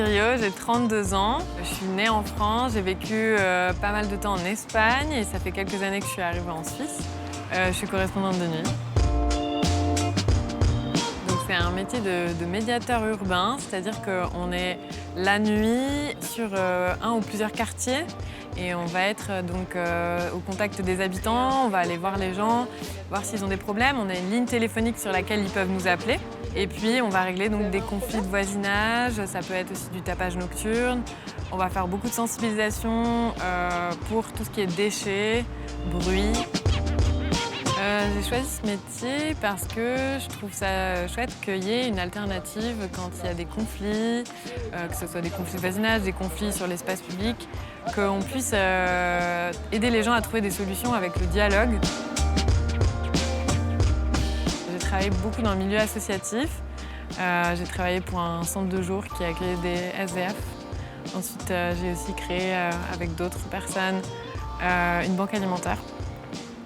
Rio, j'ai 32 ans. Je suis née en France, j'ai vécu pas mal de temps en Espagne et ça fait quelques années que je suis arrivée en Suisse. Je suis correspondante de nuit. C'est un métier de médiateur urbain, c'est-à-dire qu'on est la nuit sur un ou plusieurs quartiers et on va être donc au contact des habitants, on va aller voir les gens, voir s'ils ont des problèmes. On a une ligne téléphonique sur laquelle ils peuvent nous appeler et puis on va régler donc des conflits de voisinage, ça peut être aussi du tapage nocturne. On va faire beaucoup de sensibilisation pour tout ce qui est déchets, bruit. J'ai choisi ce métier parce que je trouve ça chouette qu'il y ait une alternative quand il y a des conflits, que ce soit des conflits de voisinage, des conflits sur l'espace public, qu'on puisse aider les gens à trouver des solutions avec le dialogue. J'ai travaillé beaucoup dans le milieu associatif. J'ai travaillé pour un centre de jour qui accueillait des SDF. Ensuite, j'ai aussi créé avec d'autres personnes une banque alimentaire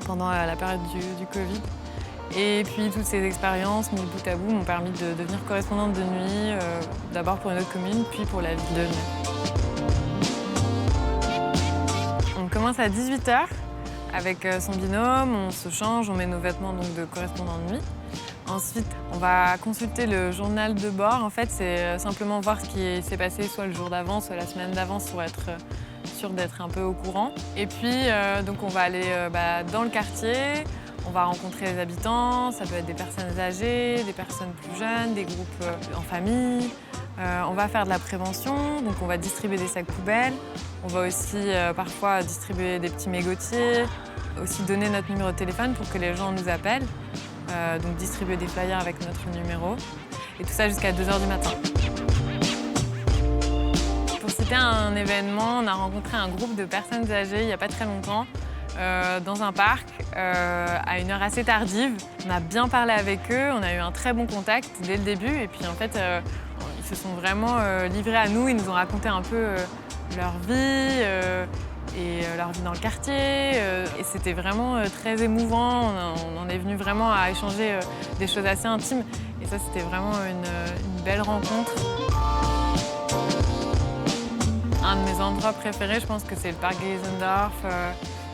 pendant la période du Covid. Et puis toutes ces expériences mises bout à bout m'ont permis de devenir correspondante de nuit, d'abord pour une autre commune, puis pour la ville de Genève. On commence à 18 h avec son binôme, on se change, on met nos vêtements donc, de correspondant de nuit. Ensuite, on va consulter le journal de bord. En fait, c'est simplement voir ce qui s'est passé soit le jour d'avant, soit la semaine d'avance pour être sûr d'être un peu au courant. Et puis, donc on va aller dans le quartier, on va rencontrer les habitants, ça peut être des personnes âgées, des personnes plus jeunes, des groupes en famille. On va faire de la prévention, donc on va distribuer des sacs poubelles. On va aussi parfois distribuer des petits mégotiers, aussi donner notre numéro de téléphone pour que les gens nous appellent. Donc distribuer des flyers avec notre numéro. Et tout ça jusqu'à 2 h du matin. Pour citer un événement, on a rencontré un groupe de personnes âgées il n'y a pas très longtemps dans un parc à une heure assez tardive. On a bien parlé avec eux, on a eu un très bon contact dès le début et puis en fait ils se sont vraiment livrés à nous, ils nous ont raconté un peu leur vie et leur vie dans le quartier. Et c'était vraiment très émouvant, on en est venu vraiment à échanger des choses assez intimes et ça c'était vraiment une belle rencontre. Un de mes endroits préférés, je pense que c'est le parc Geisendorf.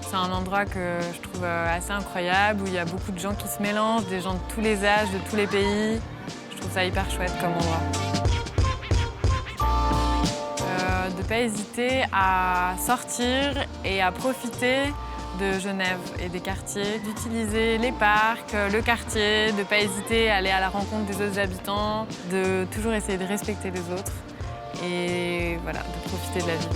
C'est un endroit que je trouve assez incroyable, où il y a beaucoup de gens qui se mélangent, des gens de tous les âges, de tous les pays. Je trouve ça hyper chouette comme endroit. De ne pas hésiter à sortir et à profiter de Genève et des quartiers, d'utiliser les parcs, le quartier, de ne pas hésiter à aller à la rencontre des autres habitants, de toujours essayer de respecter les autres et voilà, de profiter de la vie.